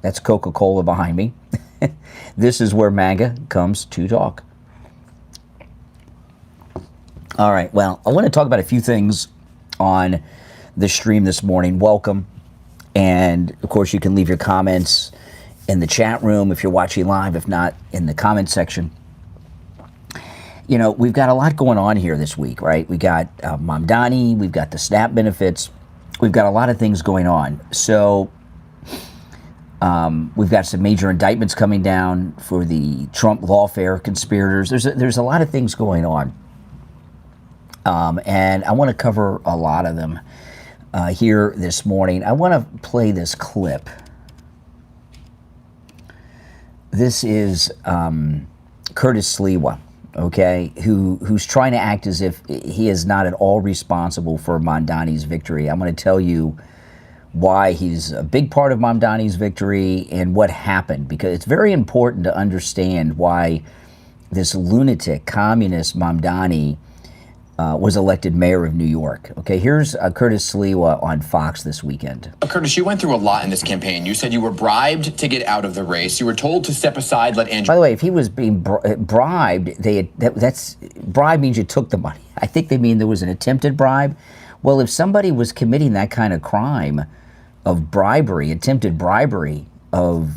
That's Coca-Cola behind me. This is where MAGA comes to talk. All right, well, I want to talk about a few things on the stream this morning. Welcome. And, of course, you can leave your comments in the chat room if you're watching live, if not, in the comment section. You know, we've got a lot going on here this week, right? We got Mamdani, we've got the SNAP benefits, we've got a lot of things going on. So we've got some major indictments coming down for the Trump lawfare conspirators. There's a lot of things going on. And I want to cover a lot of them here this morning. I want to play this clip. This is Curtis Sliwa, okay, who's trying to act as if he is not at all responsible for Mamdani's victory. I'm going to tell you why he's a big part of Mamdani's victory and what happened, because it's very important to understand why this lunatic communist Mamdani was elected mayor of New York. Okay, here's Curtis Sliwa on Fox this weekend. Curtis, you went through a lot in this campaign. You said you were bribed to get out of the race. You were told to step aside, let Andrew... By the way, if he was being bribed, that's bribe means you took the money. I think they mean there was an attempted bribe. Well, if somebody was committing that kind of crime of bribery, attempted bribery of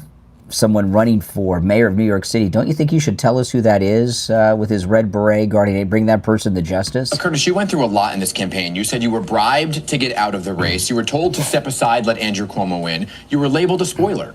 someone running for mayor of New York City, don't you think you should tell us who that is with his red beret guarding, bring that person to justice? Curtis, you went through a lot in this campaign. You said you were bribed to get out of the race. You were told to step aside, let Andrew Cuomo win. You were labeled a spoiler.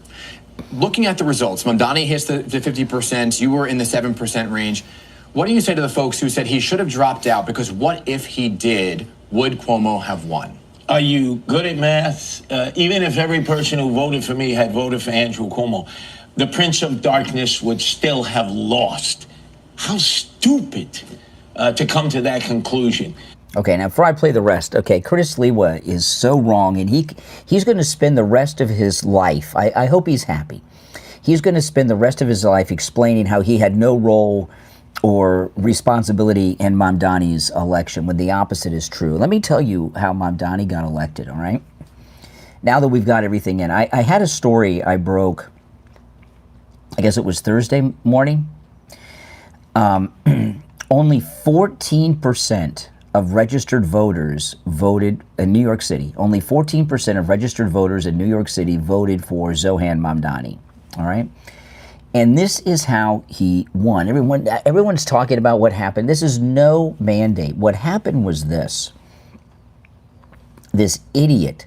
Looking at the results, Mamdani hits the 50%. You were in the 7% range. What do you say to the folks who said he should have dropped out because what if he did, would Cuomo have won? Are you good at math? Even if every person who voted for me had voted for Andrew Cuomo, the Prince of Darkness would still have lost. How stupid to come to that conclusion. Okay, now before I play the rest, okay, Curtis Sliwa is so wrong, and he's going to spend the rest of his life, I hope he's happy, he's going to spend the rest of his life explaining how he had no role or responsibility in Mamdani's election, when the opposite is true. Let me tell you how Mamdani got elected, all right? Now that we've got everything in, I had a story I broke, I guess it was Thursday morning. Only 14% of registered voters voted in New York City. Only 14% of registered voters in New York City voted for Zohran Mamdani, all right? And this is how he won. Everyone's talking about what happened. This is no mandate. What happened was this. This idiot,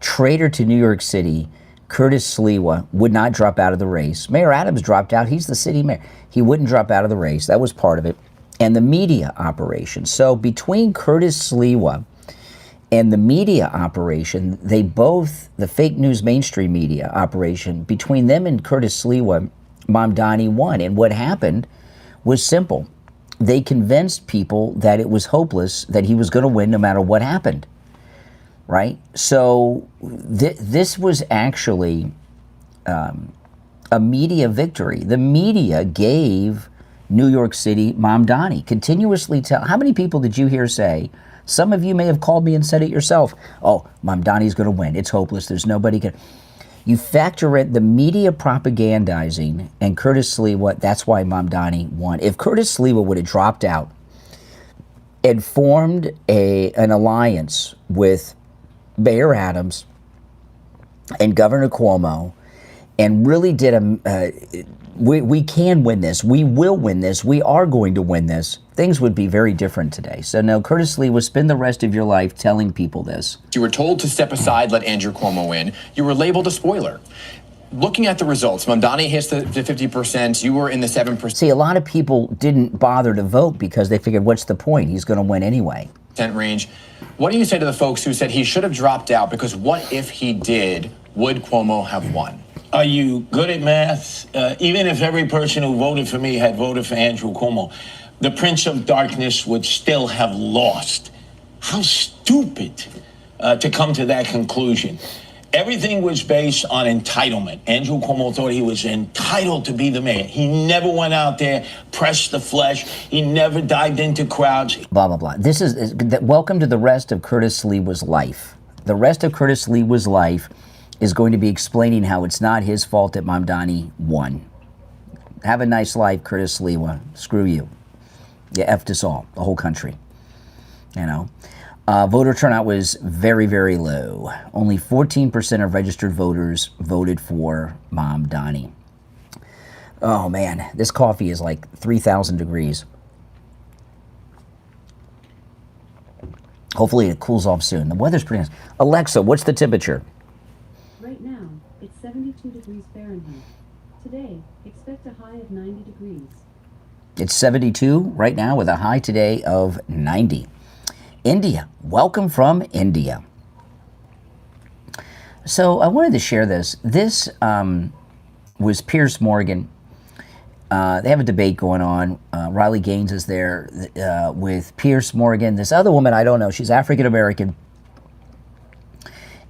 traitor to New York City, Curtis Sliwa, would not drop out of the race. Mayor Adams dropped out. He's the city mayor. He wouldn't drop out of the race. That was part of it. And the media operation. So between Curtis Sliwa and the media operation, they both, the fake news mainstream media operation, between them and Curtis Sliwa, Mamdani won. And what happened was simple. They convinced people that it was hopeless, that he was going to win no matter what happened, right? So this was actually a media victory. The media gave New York City Mamdani. Continuously tell, how many people did you hear say, some of you may have called me and said it yourself, oh, Mamdani's going to win. It's hopeless. There's nobody going to... You factor in the media propagandizing and Curtis Sliwa, that's why Mamdani won. If Curtis Sliwa would have dropped out and formed an alliance with Mayor Adams and Governor Cuomo and really did we can win this, we will win this, we are going to win this, things would be very different today. So no, Curtis Sliwa, spend the rest of your life telling people this. You were told to step aside, let Andrew Cuomo win. You were labeled a spoiler. Looking at the results, Mamdani hits the 50%. You were in the 7%. See, a lot of people didn't bother to vote because they figured, what's the point? He's going to win anyway. Range. What do you say to the folks who said he should have dropped out because what if he did, would Cuomo have won? Are you good at math? Even if every person who voted for me had voted for Andrew Cuomo, the Prince of Darkness would still have lost. How stupid to come to that conclusion. Everything was based on entitlement. Andrew Cuomo thought he was entitled to be the mayor. He never went out there, pressed the flesh. He never dived into crowds. Blah, blah, blah. This is welcome to the rest of Curtis Sliwa's life. The rest of Curtis Sliwa's life is going to be explaining how it's not his fault that Mamdani won. Have a nice life, Curtis Sliwa. Screw you. You effed us all, the whole country. You know. Voter turnout was very, very low. Only 14% of registered voters voted for Mamdani. Oh, man. This coffee is like 3,000 degrees. Hopefully it cools off soon. The weather's pretty nice. Alexa, what's the temperature? Right now, it's 72 degrees Fahrenheit. Today, expect a high of 90 degrees. It's 72 right now with a high today of 90. India. Welcome from India. So I wanted to share this. This was Piers Morgan. They have a debate going on. Riley Gaines is there with Piers Morgan. This other woman, I don't know, she's African American.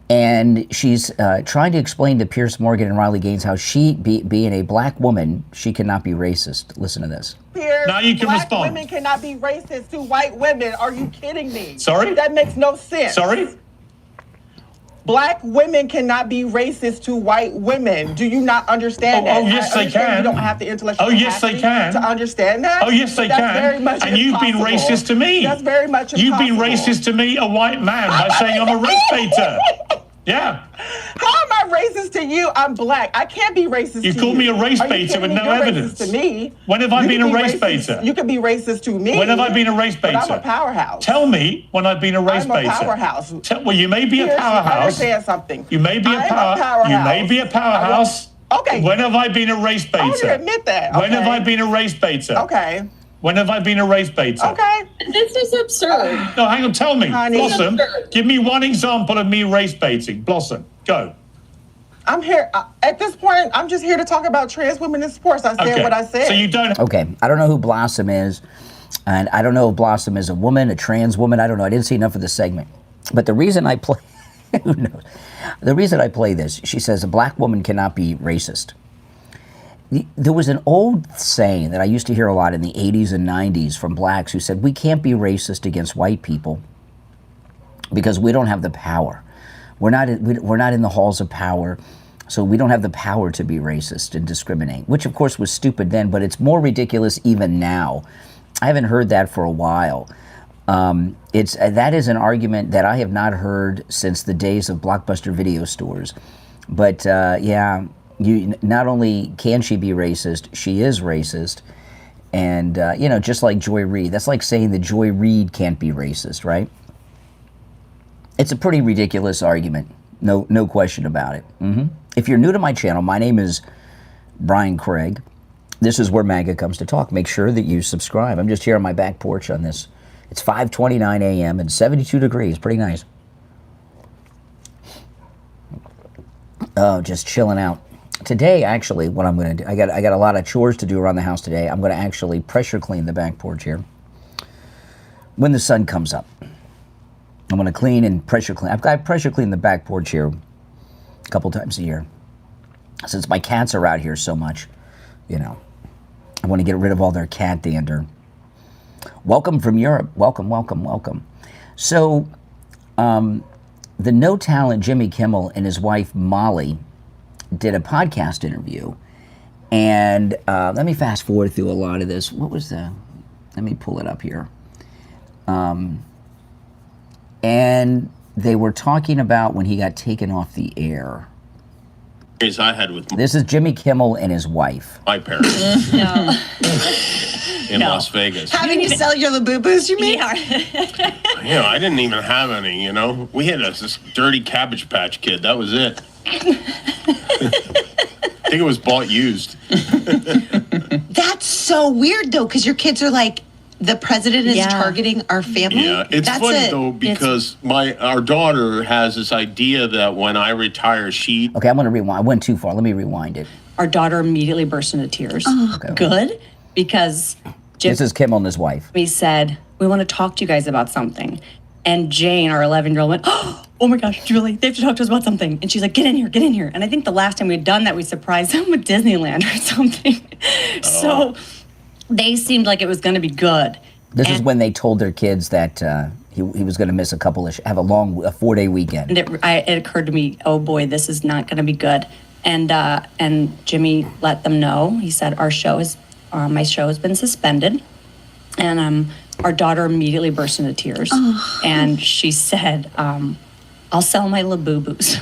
And she's trying to explain to Piers Morgan and Riley Gaines how she, being a black woman, she cannot be racist. Listen to this. Piers, now you can black respond. Women cannot be racist to white women. Are you kidding me? Sorry? That makes no sense. Sorry? Black women cannot be racist to white women. Do you not understand that? Oh, yes, they can. You don't have the intellectual yes, they capacity can. to understand that. Oh, yes, they That's can. Very much and you've been impossible. racist to me. That's very much You've been impossible. racist to me, a white man, by saying I'm a race baiter. Yeah. How am I racist to you? I'm black. I can't be racist You to called me a race Are you baiter kidding with me? no You're evidence. Racist to me. When have I You been can a be race racist- baiter? You can be racist to me. When have I been a race baiter? But I'm a powerhouse. Tell me when I've been a race I'm a baiter. powerhouse. Well, you may be a Piers, you powerhouse. understand something. You may be a I'm powerhouse. You may be a powerhouse. Okay. When have I been a race baiter? I want you to admit that. When have Okay. I been a race baiter? Okay. When have I been a race baiter? Okay. This is absurd. No, hang on, tell me. Honey. Blossom, give me one example of me race baiting. Blossom, go. I'm here. At this point, I'm just here to talk about trans women in sports. I said what I said. So you don't. Okay, I don't know who Blossom is, and I don't know if Blossom is a woman, a trans woman. I don't know. I didn't see enough of the segment. But the reason I play, who knows? The reason I play this, she says a black woman cannot be racist. There was an old saying that I used to hear a lot in the 80s and 90s from blacks who said, we can't be racist against white people because we don't have the power. We're not in the halls of power, so we don't have the power to be racist and discriminate, which of course was stupid then, but it's more ridiculous even now. I haven't heard that for a while. That is an argument that I have not heard since the days of Blockbuster video stores. But yeah, not only can she be racist, she is racist. And, you know, just like Joy Reid, that's like saying that Joy Reid can't be racist, right? It's a pretty ridiculous argument. No question about it. If you're new to my channel, my name is Brian Craig. This is where MAGA comes to talk. Make sure that you subscribe. I'm just here on my back porch on this. It's 5:29 a.m. and 72 degrees. Pretty nice. Oh, just chilling out. Today, actually, what I'm going to do, I got a lot of chores to do around the house today. I'm going to actually pressure clean the back porch here when the sun comes up. I'm going to clean and pressure clean. I've got pressure clean the back porch here a couple times a year. Since my cats are out here so much, you know, I want to get rid of all their cat dander. Welcome from Europe. Welcome, welcome, welcome. So, the no talent Jimmy Kimmel and his wife Molly did a podcast interview. And let me fast forward through a lot of this. What was the, let me pull it up here. And they were talking about when he got taken off the air. I had with This is Jimmy Kimmel and his wife. my parents No. in Las Vegas. Having to sell your Labubus, you mean? Yeah. You know, I didn't even have any, you know. We had this dirty Cabbage Patch Kid. That was it. I think it was bought used. That's so weird, though, because your kids are like, the president is Yeah. targeting our family. Yeah, it's That's funny, it. though, because our daughter has this idea that when I retire, she... Okay, I'm going to rewind. I went too far. Let me rewind it. Our daughter immediately burst into tears. Okay. Good, because This is Kimmel and his wife. Jimmy said, we want to talk to you guys about something. And Jane, our 11-year-old, went, oh my gosh, Julie, they have to talk to us about something. And she's like, get in here, get in here. And I think the last time we had done that, we surprised them with Disneyland or something. So they seemed like it was going to be good. This is when they told their kids that He was going to miss a couple of have a 4-day weekend. And it occurred to me, oh boy, this is not going to be good. And Jimmy let them know. He said, my show has been suspended. And our daughter immediately burst into tears. Oh. And she said, I'll sell my Labubu's.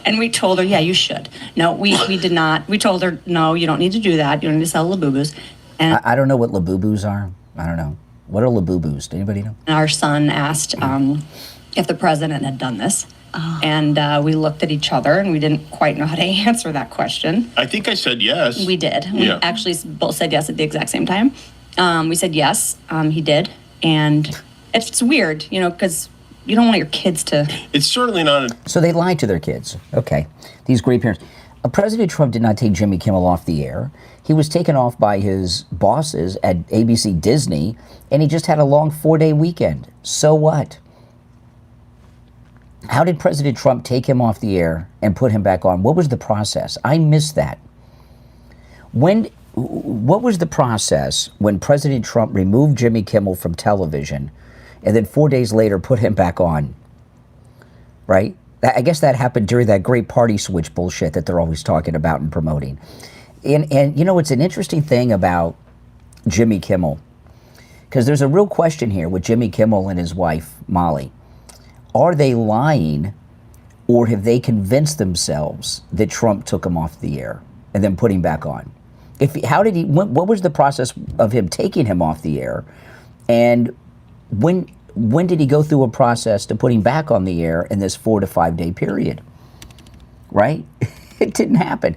And we told her, yeah, you should. No, we did not. We told her, no, you don't need to do that. You don't need to sell Labubu's. And I don't know what Labubu's are. I don't know. What are Labubu's? Do anybody know? Our son asked if the president had done this. Oh. And we looked at each other and we didn't quite know how to answer that question. I think I said yes. We did. Yeah. We actually both said yes at the exact same time. We said yes, he did. And it's weird, because you don't want your kids to... It's certainly not... So they lied to their kids. Okay. These great parents. President Trump did not take Jimmy Kimmel off the air. He was taken off by his bosses at ABC Disney, and he just had a long 4-day weekend. So what? How did President Trump take him off the air and put him back on? What was the process? I missed that. What was the process when President Trump removed Jimmy Kimmel from television and then 4 days later put him back on? Right? I guess that happened during that great party switch bullshit that they're always talking about and promoting. And it's an interesting thing about Jimmy Kimmel, because there's a real question here with Jimmy Kimmel and his wife, Molly. Are they lying, or have they convinced themselves that Trump took him off the air and then put him back on? What was the process of him taking him off the air? And when did he go through a process to put him back on the air in this 4 to 5 day period? Right? It didn't happen.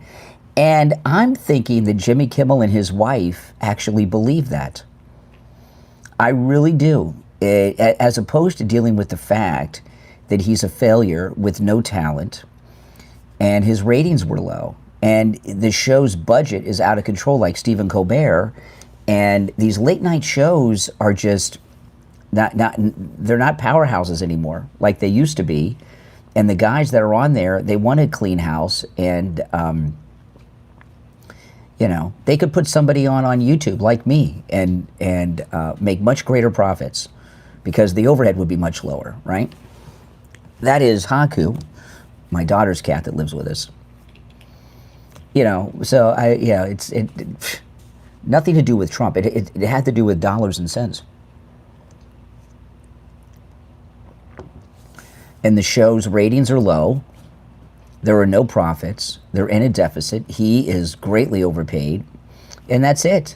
And I'm thinking that Jimmy Kimmel and his wife actually believe that. I really do. As opposed to dealing with the fact that he's a failure with no talent and his ratings were low and the show's budget is out of control, like Stephen Colbert, and these late night shows are just they're not powerhouses anymore like they used to be. And the guys that are on there, they wanted clean house, and they could put somebody on YouTube like me and make much greater profits, because the overhead would be much lower, right? That is Haku, my daughter's cat that lives with us. So it's nothing to do with Trump. It had to do with dollars and cents. And the show's ratings are low. There are no profits. They're in a deficit. He is greatly overpaid. And that's it.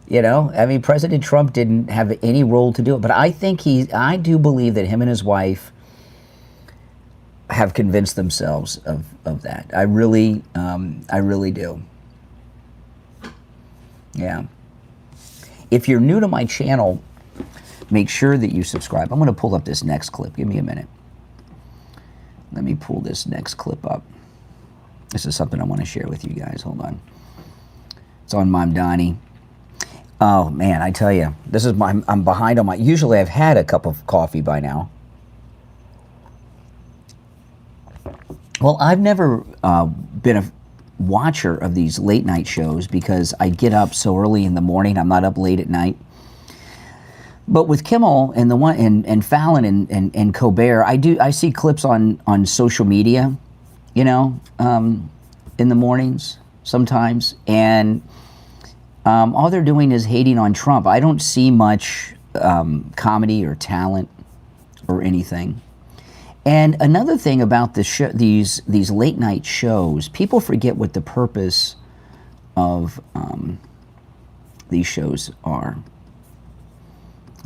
President Trump didn't have any role to do it. But I do believe that him and his wife have convinced themselves of that. I really do. Yeah. If you're new to my channel, make sure that you subscribe. I'm going to pull up this next clip. Give me a minute. Let me pull this next clip up. This is something I want to share with you guys. Hold on. It's on Mamdani. Oh, man, I tell you, I'm behind on usually I've had a cup of coffee by now. Well, I've never been a watcher of these late night shows because I get up so early in the morning. I'm not up late at night. But with Kimmel and and Fallon and Colbert, I see clips on social media, in the mornings sometimes, and all they're doing is hating on Trump. I don't see much comedy or talent or anything. And another thing about these late night shows, people forget what the purpose of these shows are.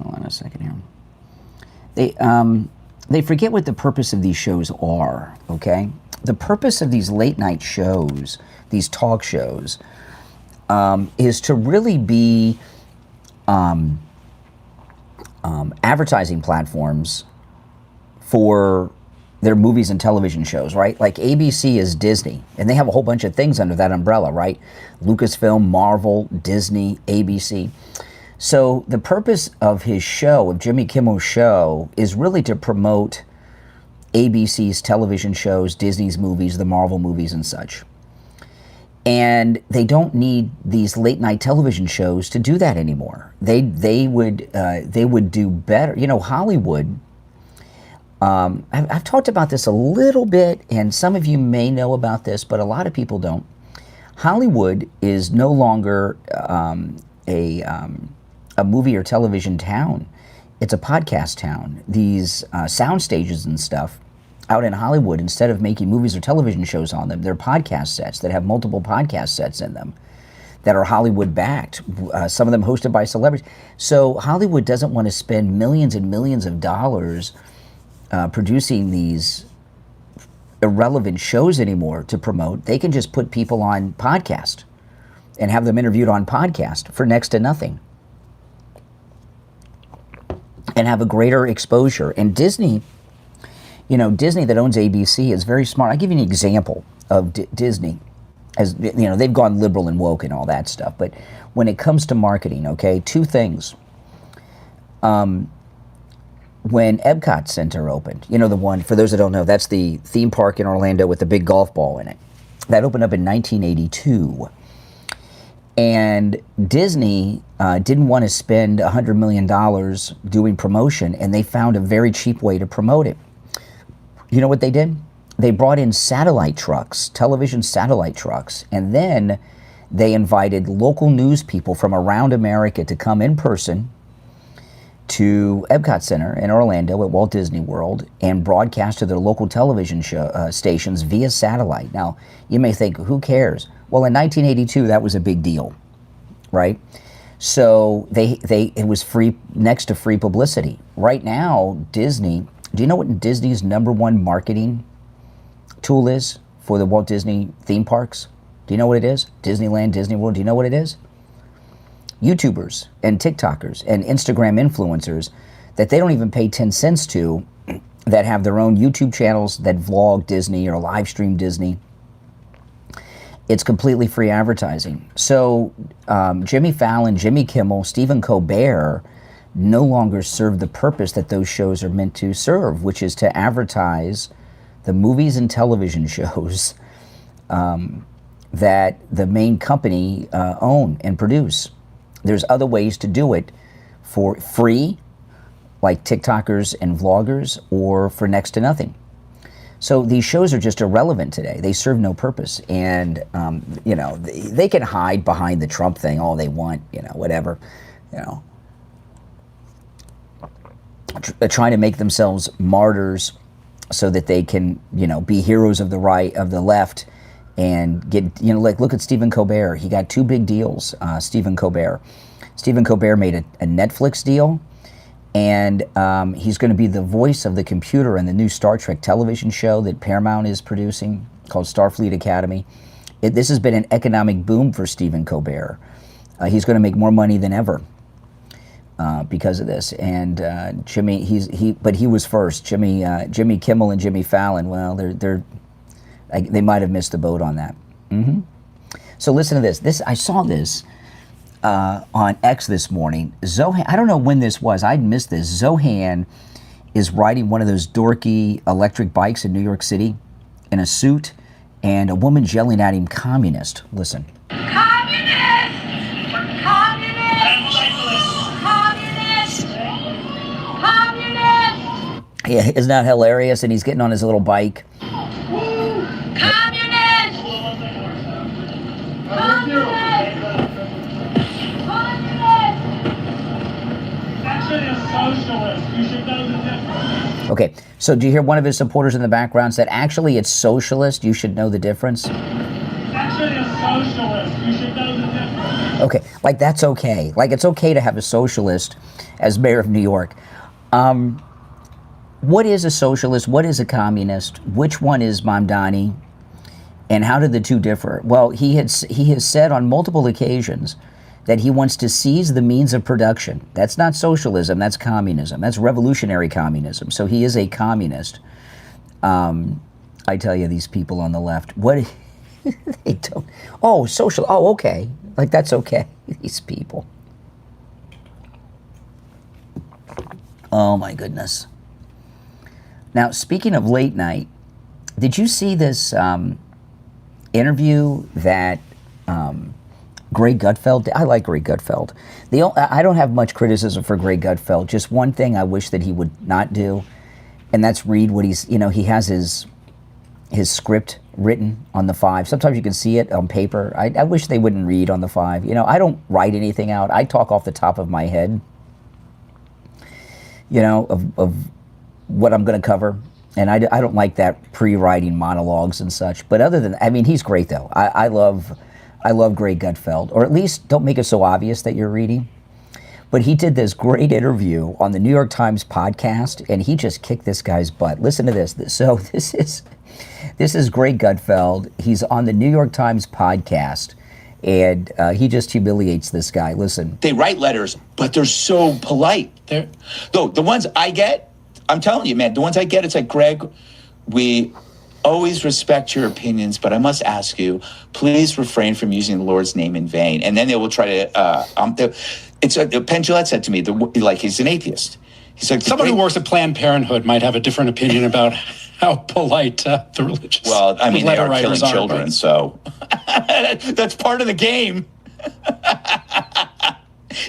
Hold on a second here. They forget what the purpose of these shows are, okay? The purpose of these late night shows, these talk shows, is to really be advertising platforms for their movies and television shows, right? Like ABC is Disney, and they have a whole bunch of things under that umbrella, right? Lucasfilm, Marvel, Disney, ABC. So the purpose of his show, of Jimmy Kimmel's show, is really to promote ABC's television shows, Disney's movies, the Marvel movies and such. And they don't need these late night television shows to do that anymore. They would do better. You know, Hollywood. I've talked about this a little bit, and some of you may know about this, but a lot of people don't. Hollywood is no longer a movie or television town. It's a podcast town. These sound stages and stuff out in Hollywood, instead of making movies or television shows on them, they're podcast sets that have multiple podcast sets in them that are Hollywood backed, some of them hosted by celebrities. So Hollywood doesn't want to spend millions and millions of dollars producing these irrelevant shows anymore to promote. They can just put people on podcast and have them interviewed on podcast for next to nothing and have a greater exposure. And Disney, you know, Disney that owns ABC is very smart. I'll give you an example of Disney. As you know, they've gone liberal and woke and all that stuff. But when it comes to marketing, okay, two things. When Epcot Center opened, you know, the one, for those that don't know, that's the theme park in Orlando with the big golf ball in it. That opened up in 1982. And Disney didn't want to spend $100 million doing promotion, and they found a very cheap way to promote it. You know what they did? They brought in satellite trucks, television satellite trucks, and then they invited local news people from around America to come in person to Epcot Center in Orlando at Walt Disney World and broadcast to their local television stations via satellite. Now, you may think, who cares? Well, in 1982, that was a big deal, right? So it was free, next to free publicity. Right now, Disney, do you know what Disney's #1 marketing tool is for the Walt Disney theme parks? Do you know what it is? Disneyland, Disney World, do you know what it is? YouTubers and TikTokers and Instagram influencers that they don't even pay 10 cents to, that have their own YouTube channels that vlog Disney or live stream Disney. It's completely free advertising. So Jimmy Fallon, Jimmy Kimmel, Stephen Colbert no longer serve the purpose that those shows are meant to serve, which is to advertise the movies and television shows that the main company own and produce. There's other ways to do it for free, like TikTokers and vloggers, or for next to nothing. So these shows are just irrelevant today. They serve no purpose. And, you know, they can hide behind the Trump thing all they want, you know, whatever, you know. Trying to make themselves martyrs so that they can, you know, be heroes of the right, of the left, and get, you know, like, look at Stephen Colbert. He got 2 big deals, Stephen Colbert. Stephen Colbert made a Netflix deal, and he's going to be the voice of the computer in the new Star Trek television show that Paramount is producing called Starfleet Academy. This has been an economic boom for Stephen Colbert. He's going to make more money than ever because of this. And Jimmy, but he was first. Jimmy Kimmel and Jimmy Fallon. Well, they might have missed the boat on that. Mm-hmm. So listen to this. I saw this on X this morning. Zohran, I don't know when this was. I'd missed this. Zohran is riding one of those dorky electric bikes in New York City in a suit, and a woman's yelling at him, "Communist." Listen. Communist! Communist! Communist! Communist! Yeah, isn't that hilarious? And he's getting on his little bike. Communist! Communist! Socialist. You should know the difference. Okay, so do you hear one of his supporters in the background said, actually, it's socialist, you should know the difference? Actually, it's socialist. You should know the difference. Okay, like that's okay. Like it's okay to have a socialist as mayor of New York. What is a socialist? What is a communist? Which one is Mamdani? And how did the two differ? Well, he has said on multiple occasions that he wants to seize the means of production. That's not socialism, that's communism. That's revolutionary communism. So he is a communist. I tell you, these people on the left, what, they don't, oh, social, oh, okay. Like that's okay, these people. Oh my goodness. Now, speaking of late night, did you see this interview that Greg Gutfeld. I like Greg Gutfeld. I don't have much criticism for Greg Gutfeld. Just one thing I wish that he would not do, and that's read what he's, he has his script written on the 5. Sometimes you can see it on paper. I wish they wouldn't read on the 5. I don't write anything out. I talk off the top of my head, of what I'm going to cover. And I don't like that pre-writing monologues and such. But other than, he's great though. I love Greg Gutfeld, or at least don't make it so obvious that you're reading. But he did this great interview on the New York Times podcast, and he just kicked this guy's butt. Listen to this. So this is Greg Gutfeld. He's on the New York Times podcast, and he just humiliates this guy. Listen. They write letters, but they're so polite. Though the ones I get, I'm telling you, man, the ones I get, it's like, Greg, we always respect your opinions, but I must ask you, please refrain from using the Lord's name in vain. And then they will try to, Penn Jillette said to me, he's an atheist. He's like, someone who works at Planned Parenthood might have a different opinion about how polite the religious. Well, they are killing children, but... so that's part of the game.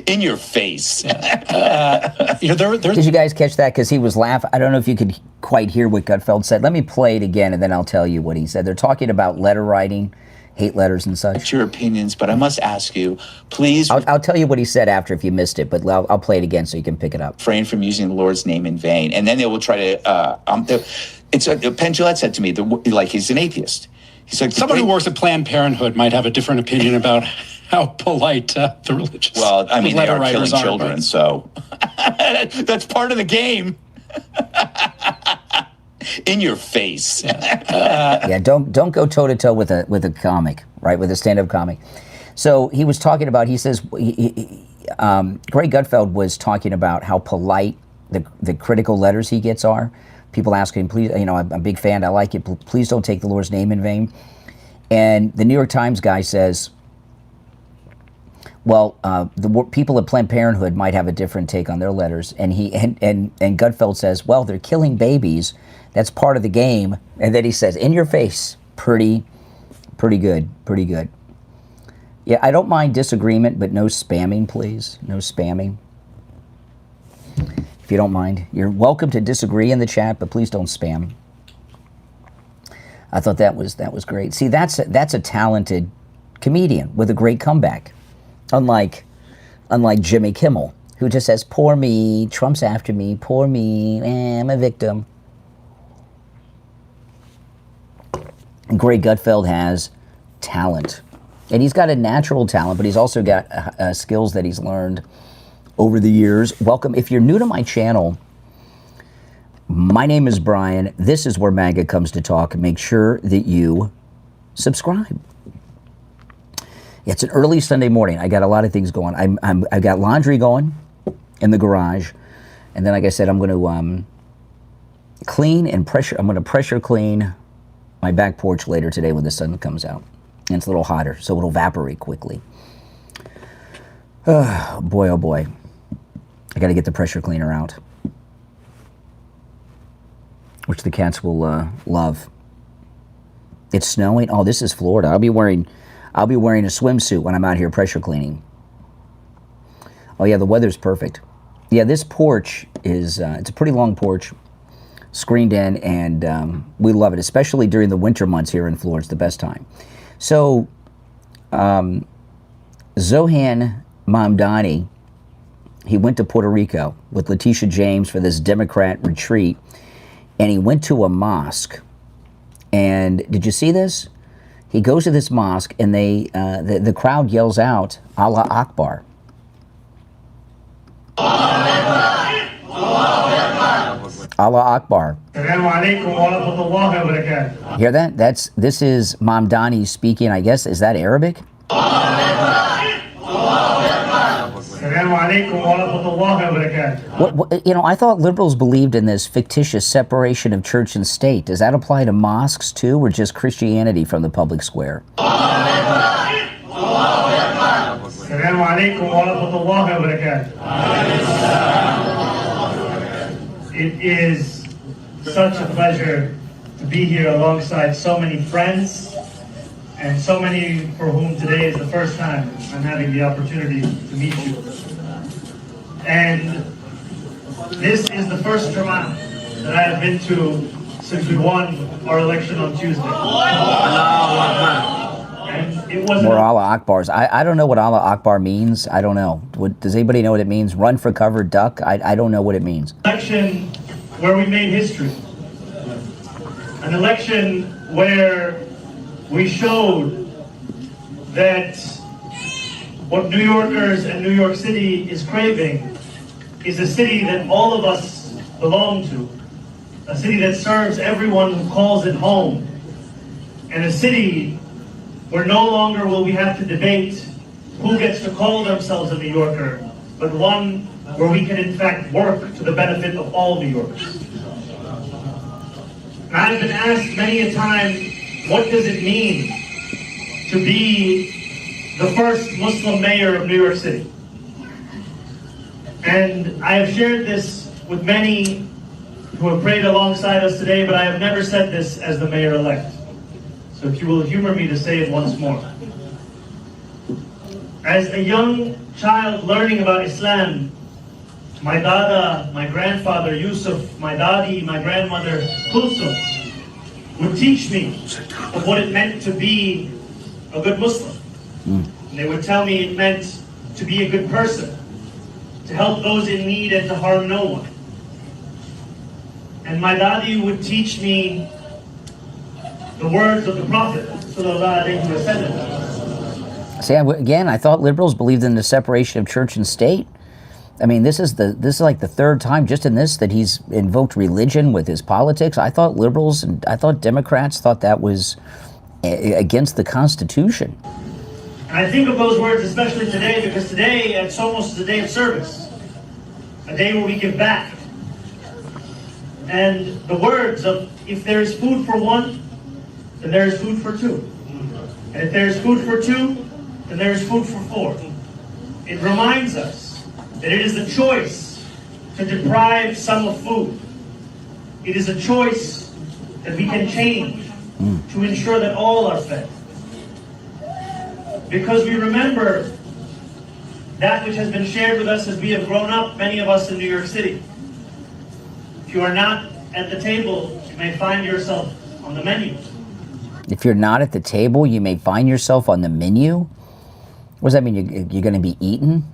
In your face. Did you guys catch that? Because he was laughing. I don't know if you could quite hear what Gutfeld said. Let me play it again, and then I'll tell you what he said. They're talking about letter writing, hate letters and such. Your opinions, but I must ask you, please. I'll tell you what he said after if you missed it, but I'll play it again so you can pick it up. Refrain from using the Lord's name in vain. And then they will try to, Penn Jillette said to me, he's an atheist. He's like, someone who works at Planned Parenthood might have a different opinion about how polite the religious. Well, they are killing children, so that's part of the game. In your face. Yeah, don't go toe to toe with a comic, right? With a stand-up comic. So he was talking about. He says, Greg Gutfeld was talking about how polite the critical letters he gets are. People asking him, please, I'm a big fan. I like it. Please don't take the Lord's name in vain. And the New York Times guy says, well, the people at Planned Parenthood might have a different take on their letters, and Gutfeld says, well, they're killing babies. That's part of the game. And then he says, in your face, pretty good. Yeah, I don't mind disagreement, but no spamming, please. No spamming. If you don't mind, you're welcome to disagree in the chat, but please don't spam. I thought that was great. See, that's a talented comedian with a great comeback. Unlike Jimmy Kimmel, who just says, poor me, Trump's after me, poor me, I'm a victim. And Greg Gutfeld has talent. And he's got a natural talent, but he's also got skills that he's learned over the years. Welcome. If you're new to my channel, my name is Brian. This is where MAGA comes to talk. Make sure that you subscribe. It's an early Sunday morning. I got a lot of things going. I've got laundry going in the garage, and then, like I said, I'm going to clean and pressure. I'm going to pressure clean my back porch later today when the sun comes out, and it's a little hotter, so it'll evaporate quickly. Boy, oh boy, I got to get the pressure cleaner out, which the cats will love. It's snowing. Oh, this is Florida. I'll be wearing a swimsuit when I'm out here pressure cleaning. Oh yeah, the weather's perfect. Yeah, this porch is, it's a pretty long porch, screened in, and we love it, especially during the winter months here in Florida. It's the best time. So, Zohran Mamdani, he went to Puerto Rico with Letitia James for this Democrat retreat, and he went to a mosque. And did you see this? He goes to this mosque, and the crowd yells out, Allah Akbar. Allah Akbar. Hear that? This is Mamdani speaking, I guess. Is that Arabic? What, I thought liberals believed in this fictitious separation of church and state. Does that apply to mosques too, or just Christianity from the public square? It is such a pleasure to be here alongside so many friends and so many for whom today is the first time I'm having the opportunity to meet you. And this is the first Jamaat that I have been to since we won our election on Tuesday. And it wasn't More Allah Akbars. I don't know what Allah Akbar means. I don't know. Does anybody know what it means? Run for cover, duck? I don't know what it means. an election where we made history. An election where we showed that what New Yorkers and New York City is craving is a city that all of us belong to, a city that serves everyone who calls it home, and a city where no longer will we have to debate who gets to call themselves a New Yorker, but one where we can in fact work to the benefit of all New Yorkers. And I've been asked many a time, what does it mean to be the first Muslim mayor of New York City? And I have shared this with many who have prayed alongside us today, but I have never said this as the mayor-elect. So if you will humor me to say it once more. As a young child learning about Islam, my dada, my grandfather Yusuf, my dadi, my grandmother Kulsum would teach me of what it meant to be a good Muslim. And they would tell me it meant to be a good person, to help those in need and to harm no one. And my dadi would teach me the words of the Prophet sallallahu alaihi wasallam. See, again, I thought liberals believed in the separation of church and state. I mean, this is like the third time just in this that he's invoked religion with his politics. I thought liberals and I thought Democrats thought that was against the Constitution. And I think of those words especially today because today it's almost a day of service, a day where we give back. And the words of, if there is food for one, then there is food for two. And if there is food for two, then there is food for four. It reminds us that it is a choice to deprive some of food. It is a choice that we can change to ensure that all are fed. Because we remember that which has been shared with us as we have grown up, many of us in New York City. If you are not at the table, you may find yourself on the menu. If you're not at the table, you may find yourself on the menu? What does that mean? You're going to be eaten?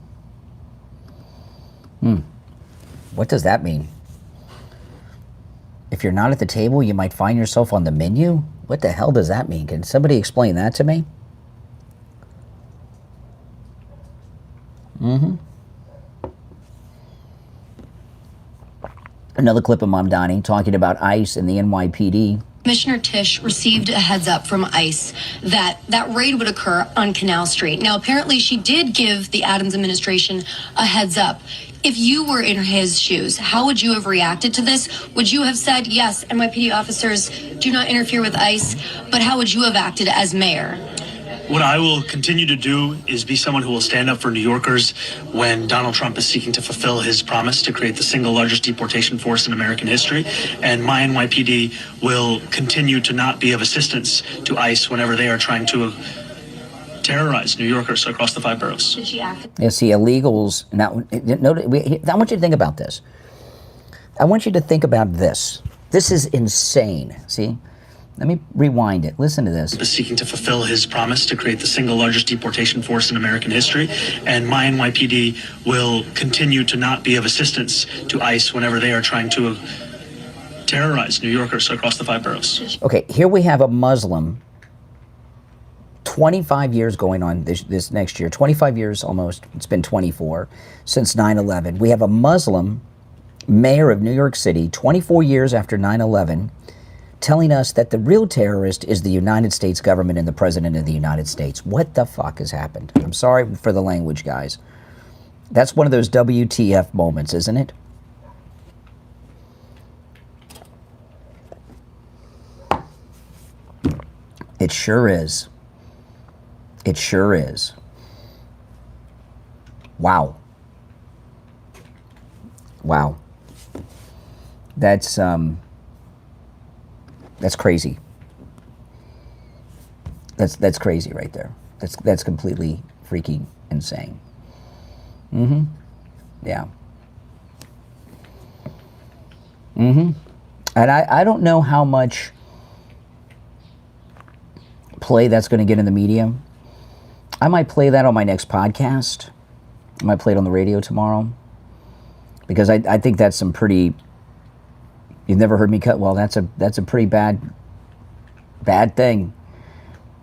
What does that mean? If you're not at the table, you might find yourself on the menu? What the hell does that mean? Can somebody explain that to me? Another clip of Mamdani talking about ICE and the NYPD. Commissioner Tisch received a heads up from ICE that raid would occur on Canal Street. Now, apparently she did give the Adams administration a heads up. If you were in his shoes, how would you have reacted to this? Would you have said, yes, NYPD officers do not interfere with ICE, but how would you have acted as mayor? What I will continue to do is be someone who will stand up for New Yorkers when Donald Trump is seeking to fulfill his promise to create the single largest deportation force in American history. And my NYPD will continue to not be of assistance to ICE whenever they are trying to terrorize New Yorkers across the 5 boroughs. Did she act? Yeah, see, illegals. Now, I want you to think about this. I want you to think about this. This is insane. See? Let me rewind it. Listen to this. Is seeking to fulfill his promise to create the single largest deportation force in American history. And my NYPD will continue to not be of assistance to ICE whenever they are trying to terrorize New Yorkers across the 5 boroughs. Okay, here we have a Muslim, 25 years going on this next year, 25 years almost, it's been 24, since 9/11. We have a Muslim mayor of New York City, 24 years after 9/11, telling us that the real terrorist is the United States government and the President of the United States. What the fuck has happened? I'm sorry for the language, guys. That's one of those WTF moments, isn't it? It sure is. It sure is. Wow. Wow. That's crazy. That's crazy right there. That's completely freaking insane. Yeah. And I don't know how much play that's going to get in the media. I might play that on my next podcast. I might play it on the radio tomorrow. Because I think that's some pretty... You've never heard me cut? Well, that's a pretty bad thing.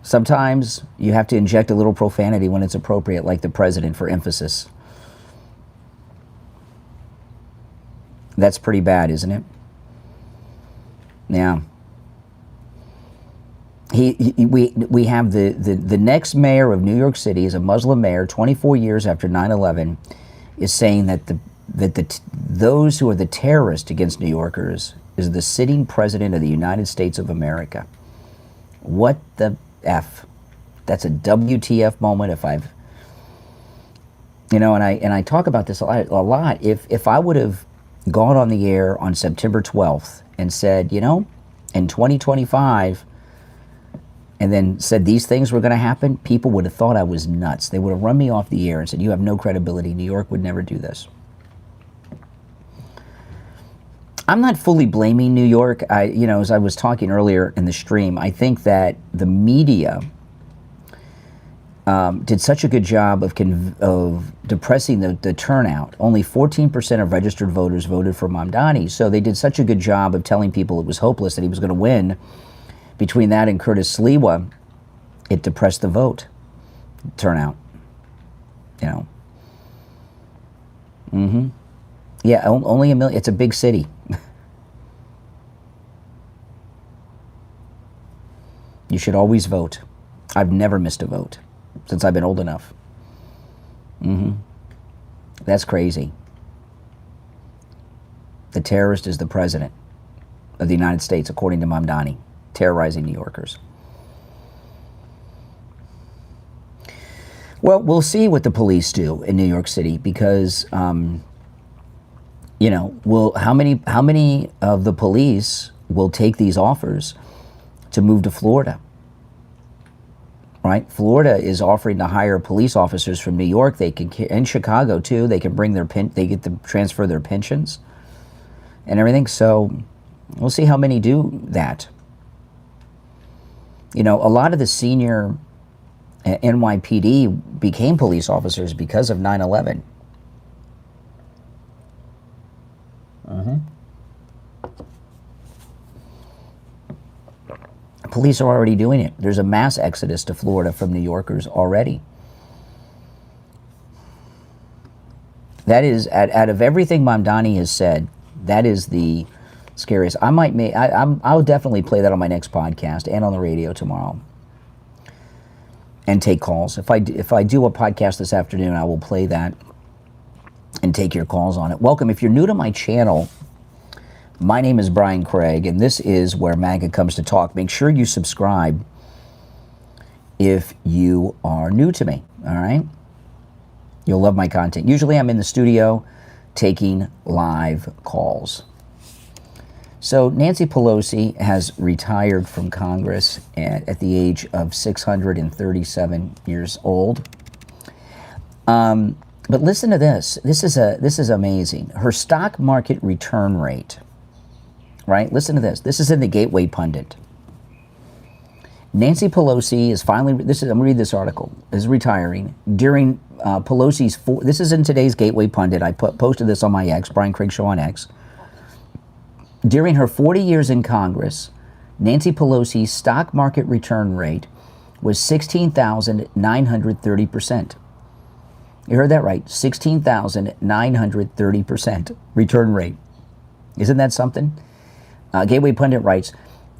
Sometimes you have to inject a little profanity when it's appropriate, like the president, for emphasis. That's pretty bad, isn't it? Yeah. We have the next mayor of New York City is a Muslim mayor, 24 years after 9/11, is saying that those who are the terrorists against New Yorkers is the sitting president of the United States of America. What the F? That's a WTF moment. If I've, and I talk about this a lot. If I would have gone on the air on September 12th and said, in 2025, and then said these things were going to happen, people would have thought I was nuts. They would have run me off the air and said, you have no credibility. New York would never do this. I'm not fully blaming New York. As I was talking earlier in the stream, I think that the media did such a good job of depressing the turnout. Only 14% of registered voters voted for Mamdani. So they did such a good job of telling people it was hopeless, that he was going to win. Between that and Curtis Sliwa, it depressed the vote turnout. Yeah, only 1 million. It's a big city. You should always vote. I've never missed a vote since I've been old enough. That's crazy. The terrorist is the president of the United States, according to Mamdani, terrorizing New Yorkers. Well, we'll see what the police do in New York City, because, how many of the police will take these offers to move to Florida? Right? Florida is offering to hire police officers from New York. They can, in Chicago too. They can bring they get to transfer their pensions and everything. So we'll see how many do that. A lot of the senior NYPD became police officers because of 9/11. Police are already doing it. There's a mass exodus to Florida from New Yorkers already. That is, out of everything Mamdani has said, that is the scariest. I'll definitely play that on my next podcast and on the radio tomorrow, and take calls. If I do a podcast this afternoon, I will play that and take your calls on it. Welcome. If you're new to my channel, my name is Brian Craig, and this is where MAGA comes to talk. Make sure you subscribe if you are new to me, all right? You'll love my content. Usually I'm in the studio taking live calls. So Nancy Pelosi has retired from Congress at the age of 637 years old. But listen to this. This is amazing. Her stock market return rate. Right? Listen to this. This is in the Gateway Pundit. Nancy Pelosi is finally, I'm going to read this article, is retiring during Pelosi's, this is in today's Gateway Pundit. I posted this on my X, Brian Craig Show on X. During her 40 years in Congress, Nancy Pelosi's stock market return rate was 16,930%. You heard that right, 16,930% return rate. Isn't that something? Gateway Pundit writes,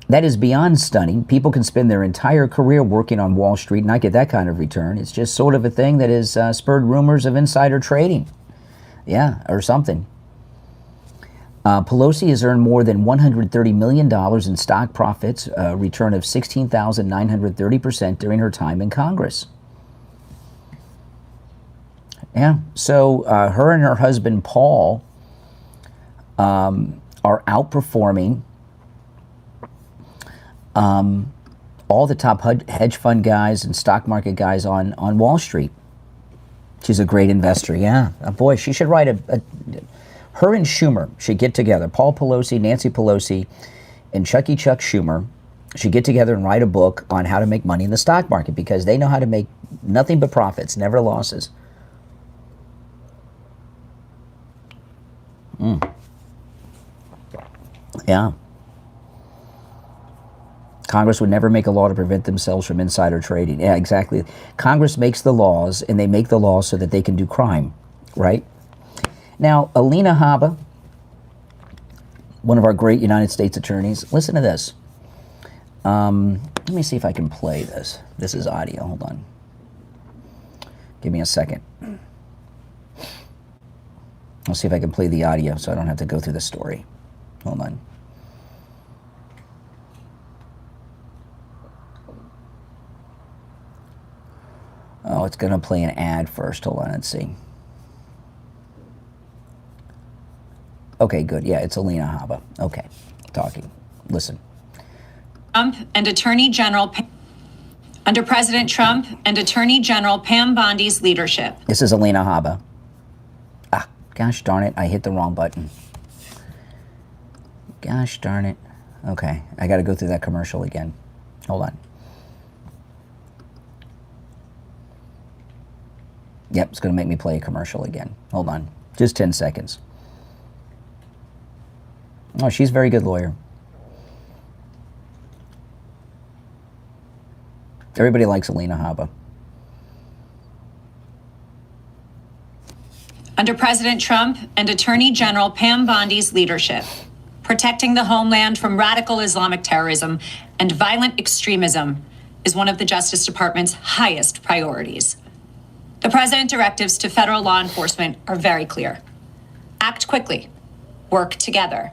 that is beyond stunning. People can spend their entire career working on Wall Street and not get that kind of return. It's just sort of a thing that has spurred rumors of insider trading. Yeah, or something. Pelosi has earned more than $130 million in stock profits, a return of 16,930% during her time in Congress. Yeah, so her and her husband, Paul, are outperforming all all the top hedge fund guys and stock market guys on Wall Street. She's a great investor, yeah. Boy, she should write her and Schumer should get together. Paul Pelosi, Nancy Pelosi, and Chuck Schumer should get together and write a book on how to make money in the stock market, because they know how to make nothing but profits, never losses. Yeah. Congress would never make a law to prevent themselves from insider trading. Yeah, exactly. Congress makes the laws, and they make the laws so that they can do crime, right? Now, Alina Habba, one of our great United States attorneys, listen to this. Let me see if I can play this. This is audio. Hold on. Give me a second. I'll see if I can play the audio so I don't have to go through the story. Hold on. Oh, it's going to play an ad first. Hold on, let's see. Okay, good. Yeah, it's Alina Habba. Okay, talking. Listen. Trump and Attorney General under President Trump and Attorney General Pam Bondi's leadership. This is Alina Habba. Ah, gosh darn it, I hit the wrong button. Gosh darn it. Okay, I got to go through that commercial again. Hold on. Yep, it's going to make me play a commercial again. Hold on. Just 10 seconds. Oh, she's a very good lawyer. Everybody likes Alina Habba. Under President Trump and Attorney General Pam Bondi's leadership, protecting the homeland from radical Islamic terrorism and violent extremism is one of the Justice Department's highest priorities. The President's directives to federal law enforcement are very clear. Act quickly, work together,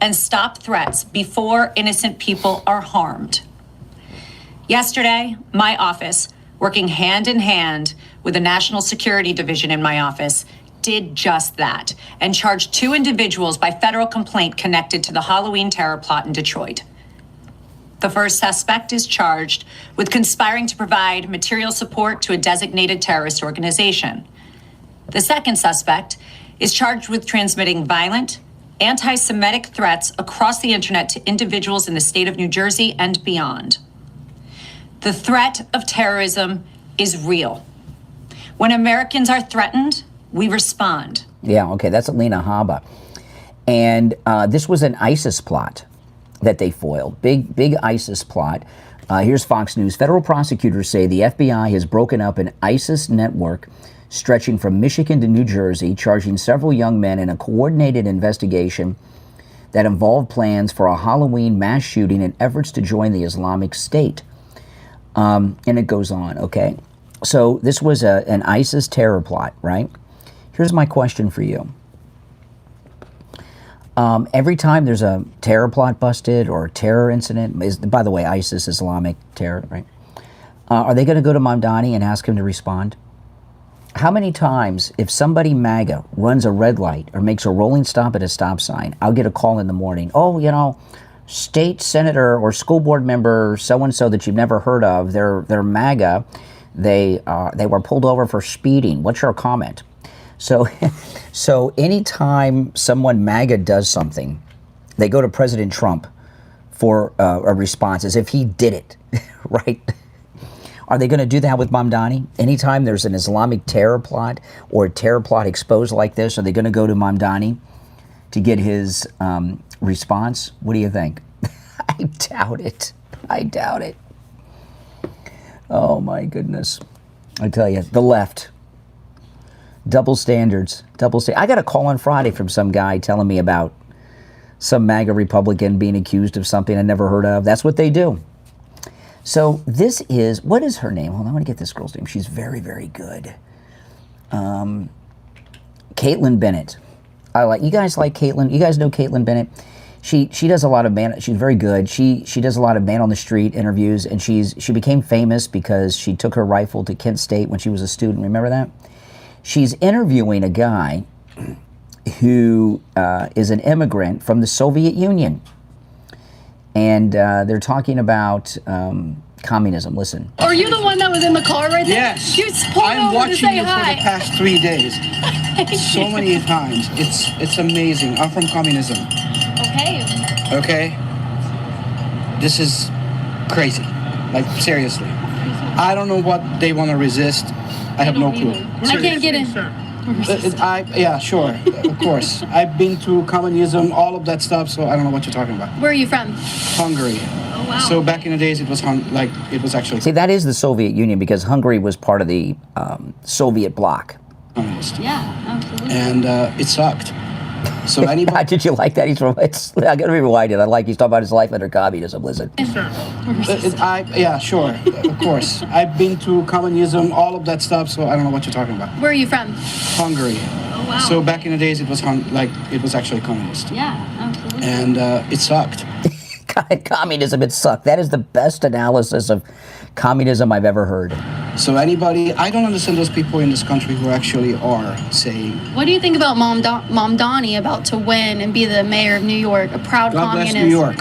and stop threats before innocent people are harmed. Yesterday, my office, working hand in hand with the National Security Division in my office, did just that and charged 2 individuals by federal complaint connected to the Halloween terror plot in Detroit. The first suspect is charged with conspiring to provide material support to a designated terrorist organization. The second suspect is charged with transmitting violent, anti-Semitic threats across the internet to individuals in the state of New Jersey and beyond. The threat of terrorism is real. When Americans are threatened, we respond. Yeah, okay, that's Alina Habba. And this was an ISIS plot that they foiled. Big ISIS plot. Here's Fox News. Federal prosecutors say the FBI has broken up an ISIS network stretching from Michigan to New Jersey, charging several young men in a coordinated investigation that involved plans for a Halloween mass shooting and efforts to join the Islamic State. And it goes on, okay? So this was an ISIS terror plot, right? Here's my question for you. Every time there's a terror plot busted or a terror incident, by the way, ISIS, Islamic terror, right? Are they going to go to Mamdani and ask him to respond? How many times, if somebody MAGA runs a red light or makes a rolling stop at a stop sign, I'll get a call in the morning, oh, you know, state senator or school board member so-and-so that you've never heard of, they're MAGA, they were pulled over for speeding. What's your comment? So anytime someone MAGA does something, they go to President Trump for a response as if he did it, right? Are they going to do that with Mamdani? Anytime there's an Islamic terror plot or a terror plot exposed like this, are they going to go to Mamdani to get his response? What do you think? I doubt it. I doubt it. Oh, my goodness. I tell you, the left. Double standards. I got a call on Friday from some guy telling me about some MAGA Republican being accused of something I never heard of. That's what they do. So this is, what is her name? Hold on, I want to get this girl's name. She's very, very good. Caitlin Bennett. You guys like Caitlin? You guys know Caitlin Bennett? She does a lot of she's very good. She does a lot of man on the street interviews, and she became famous because she took her rifle to Kent State when she was a student. Remember that? She's interviewing a guy who is an immigrant from the Soviet Union. And they're talking about communism. Listen. Are you the one that was in the car right there? Yes. You pulled I'm over to watching say you hi. for the past 3 days. So many times. It's amazing. I'm from communism. Okay. Okay? This is crazy. Like, seriously. I don't know what they want to resist. I have no clue. I can't get in. Yeah, sure. Of course. I've been through communism, all of that stuff, so I don't know what you're talking about. Where are you from? Hungary. Oh, wow. So back in the days, it was actually. See, that is the Soviet Union because Hungary was part of the Soviet bloc. Yeah, absolutely. And it sucked. So anybody. Did you like that? He's from. I gotta rewind it. He's talking about his life under communism. Listen. Yeah, sure. Of course. I've been through communism, all of that stuff, so I don't know what you're talking about. Where are you from? Hungary. Oh, wow. So back in the days, it was actually communist. Yeah, absolutely. And it sucked. Communism, it sucked. That is the best analysis of communism I've ever heard. So I don't understand those people in this country who actually are saying. What do you think about Mamdani about to win and be the mayor of New York, a proud God communist? bless New York.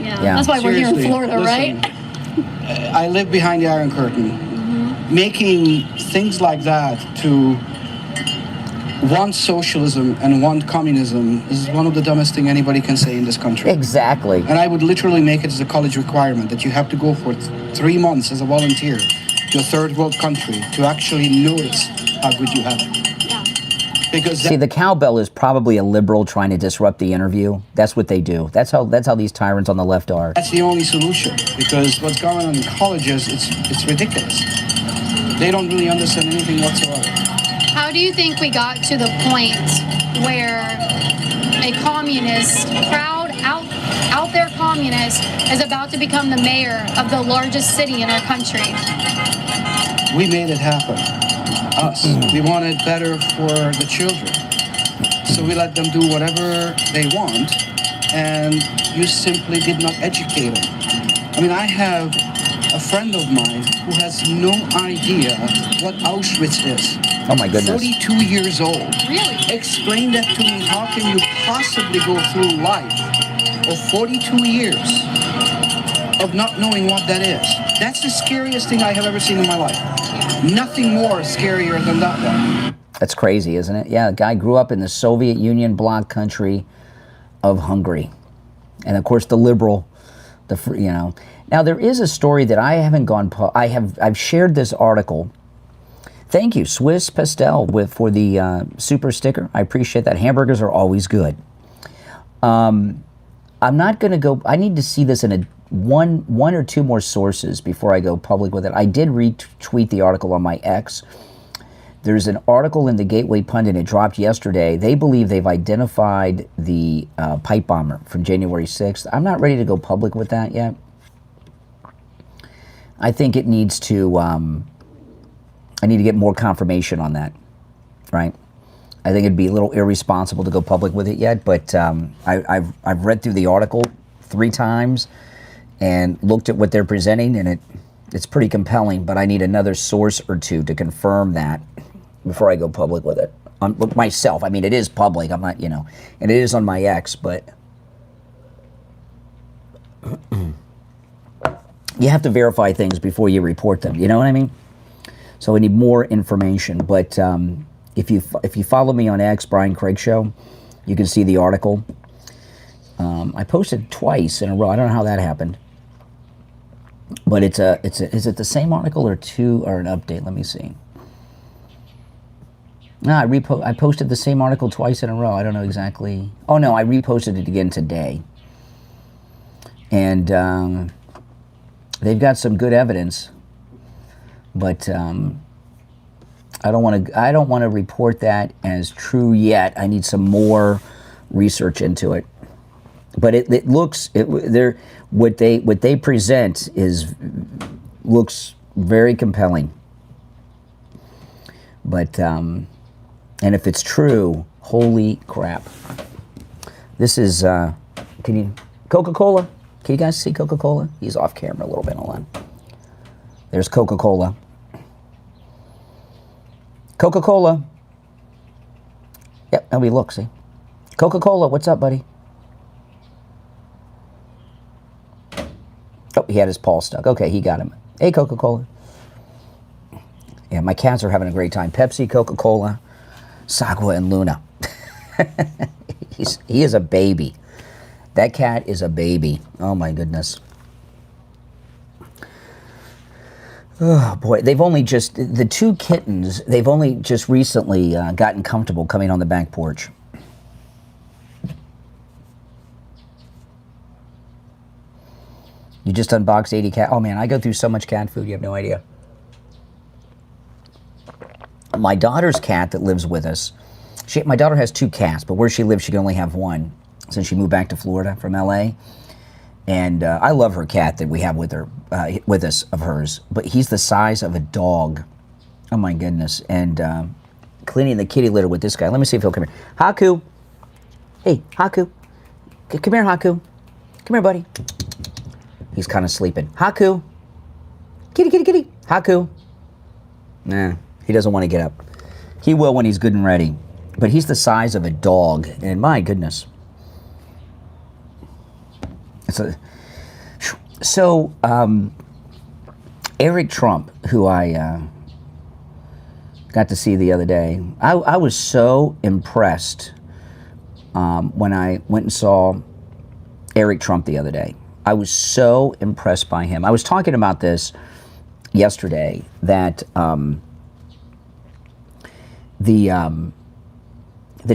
Yeah, that's why we're here in Florida, listen, right? I live behind the Iron Curtain. Mm-hmm. Making things like that to want socialism and want communism is one of the dumbest thing anybody can say in this country. Exactly. And I would literally make it as a college requirement that you have to go for 3 months as a volunteer to a third world country to actually notice how good you have it. Yeah. Because see, the cowbell is probably a liberal trying to disrupt the interview. That's what they do. That's how these tyrants on the left are. that's the only solution. Because what's going on in colleges, it's ridiculous. They don't really understand anything whatsoever. How do you think we got to the point where a communist, proud, out there communist, is about to become the mayor of the largest city in our country? We made it happen. Us. We wanted better for the children. So we let them do whatever they want, and you simply did not educate them. I mean, I have a friend of mine who has no idea what Auschwitz is. Oh my goodness. 42 years old. Really? Explain that to me. How can you possibly go through life of 42 years of not knowing what that is? That's the scariest thing I have ever seen in my life. Nothing more scarier than that one. That's crazy, isn't it? Yeah, a guy grew up in the Soviet Union bloc country of Hungary. And of course the liberal, Now there is a story that I haven't gone, I've shared this article. Thank you, Swiss Pastel, for the super sticker. I appreciate that. Hamburgers are always good. I'm not going to go, I need to see this in one or two more sources before I go public with it. I did retweet the article on my X. There's an article in the Gateway Pundit, it dropped yesterday. They believe they've identified the pipe bomber from January 6th. I'm not ready to go public with that yet. I think it needs to, I need to get more confirmation on that, right? I think it'd be a little irresponsible to go public with it yet, but I've read through the article 3 times and looked at what they're presenting, and it's pretty compelling, but I need another source or two to confirm that before I go public with it. With myself, I mean, it is public, I'm not, and it is on my X, but you have to verify things before you report them, you know what I mean? So we need more information, but if you follow me on X, Brian Craig Show, you can see the article. I posted twice in a row. I don't know how that happened, but is it the same article or two or an update? Let me see. No, I posted the same article twice in a row. I don't know exactly. Oh no, I reposted it again today, and they've got some good evidence. But I don't want to report that as true yet. I need some more research into it. But it looks what they present looks very compelling. But and if it's true, holy crap! This is Coca-Cola? Can you guys see Coca-Cola? He's off camera a little bit. Hold on. There's Coca-Cola. Coca-Cola. Yep, now we look, see. Coca-Cola, what's up, buddy? Oh, he had his paw stuck. Okay, he got him. Hey, Coca-Cola. Yeah, my cats are having a great time. Pepsi, Coca-Cola, Sagua, and Luna. He is a baby. That cat is a baby. Oh my goodness. Oh boy, the two kittens, they've only just recently gotten comfortable coming on the back porch. You just unboxed 80 cat. Oh man, I go through so much cat food, you have no idea. My daughter's cat that lives with us, my daughter has 2 cats, but where she lives, she can only have 1 since she moved back to Florida from LA. And I love her cat that we have with us of hers, but he's the size of a dog. Oh my goodness. And cleaning the kitty litter with this guy. Let me see if he'll come here. Haku. Hey, Haku. Come here, Haku. Come here, buddy. He's kind of sleeping. Haku. Kitty, kitty, kitty. Haku. Nah, he doesn't want to get up. He will when he's good and ready. But he's the size of a dog. And my goodness. So, Eric Trump, who I got to see the other day, I was so impressed when I went and saw Eric Trump the other day. I was so impressed by him. I was talking about this yesterday, that the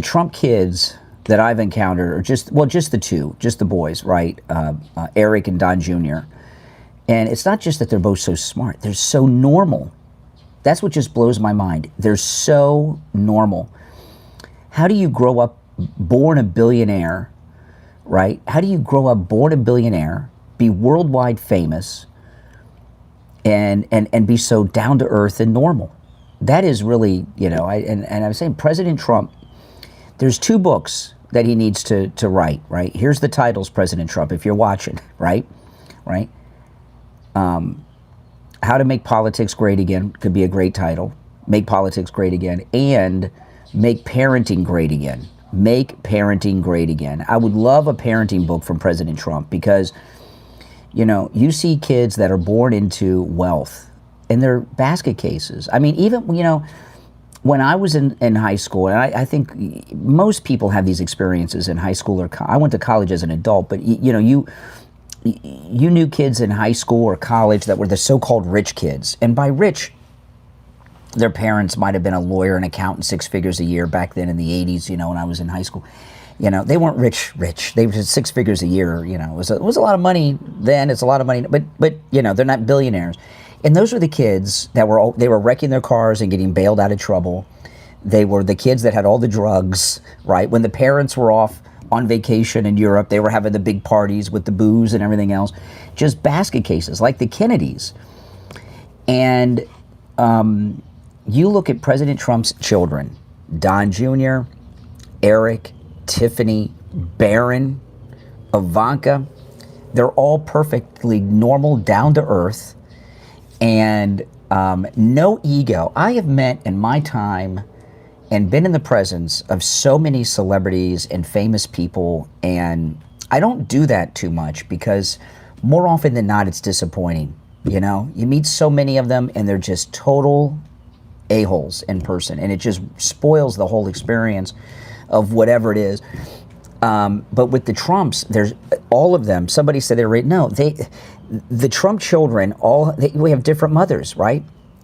Trump kids that I've encountered are just the boys, right? Eric and Don Jr. And it's not just that they're both so smart, they're so normal. That's what just blows my mind. They're so normal. How do you grow up born a billionaire, right? How do you grow up born a billionaire, be worldwide famous, and be so down to earth and normal? That is really, and I was saying President Trump, there's 2 books that he needs to write, right? Here's the titles, President Trump, if you're watching, right? How to Make Politics Great Again could be a great title. Make Politics Great Again, and Make Parenting Great Again. Make Parenting Great Again. I would love a parenting book from President Trump, because, you see kids that are born into wealth, and they're basket cases. I mean, even, when I was in high school, and I think most people have these experiences in high school or I went to college as an adult, but you knew kids in high school or college that were the so-called rich kids. And by rich, their parents might have been a lawyer, an accountant, 6 figures a year back then in the 80s, when I was in high school. They weren't rich. They were just 6 figures a year, It was a lot of money then, it's a lot of money, but they're not billionaires. And those were the kids that they were wrecking their cars and getting bailed out of trouble. They were the kids that had all the drugs, right? When the parents were off on vacation in Europe, they were having the big parties with the booze and everything else. Just basket cases, like the Kennedys. And you look at President Trump's children, Don Jr., Eric, Tiffany, Barron, Ivanka. They're all perfectly normal, down to earth, and no ego. I have met in my time and been in the presence of so many celebrities and famous people, and I don't do that too much, because more often than not, it's disappointing. You meet so many of them, and they're just total a-holes in person, and it just spoils the whole experience of whatever it is. But with the Trumps, there's all of them. Somebody said the Trump children, we have different mothers, right?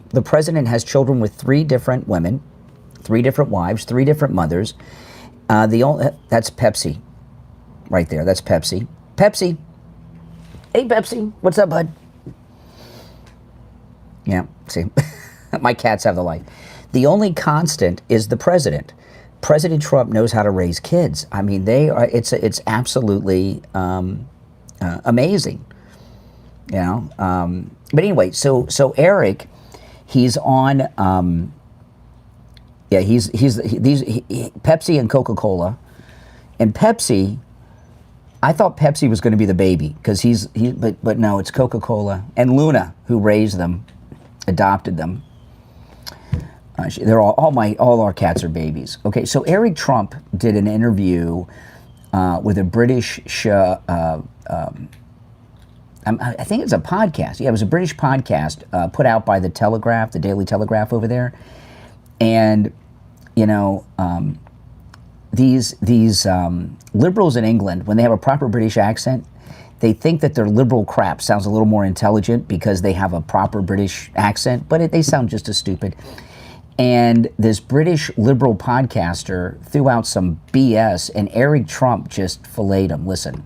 The president has children with 3 different women, 3 different wives, 3 different mothers. That's Pepsi, right there. That's Pepsi. Pepsi. Hey, Pepsi. What's up, bud? Yeah. See, my cats have the life. The only constant is the president. President Trump knows how to raise kids. I mean, it's absolutely amazing. But anyway, so Eric, he's on. He's Pepsi and Coca-Cola, and Pepsi. I thought Pepsi was going to be the baby, because but no, it's Coca-Cola and Luna, who raised them, adopted them. They're all our cats are babies. Okay, so Eric Trump did an interview with a British I think it's a podcast. Yeah, it was a British podcast put out by the Telegraph, the Daily Telegraph over there. And, you know, these liberals in England, when they have a proper British accent, they think that their liberal crap sounds a little more intelligent because they have a proper British accent, but they sound just as stupid. And this British liberal podcaster threw out some BS, and Eric Trump just filleted him. Listen.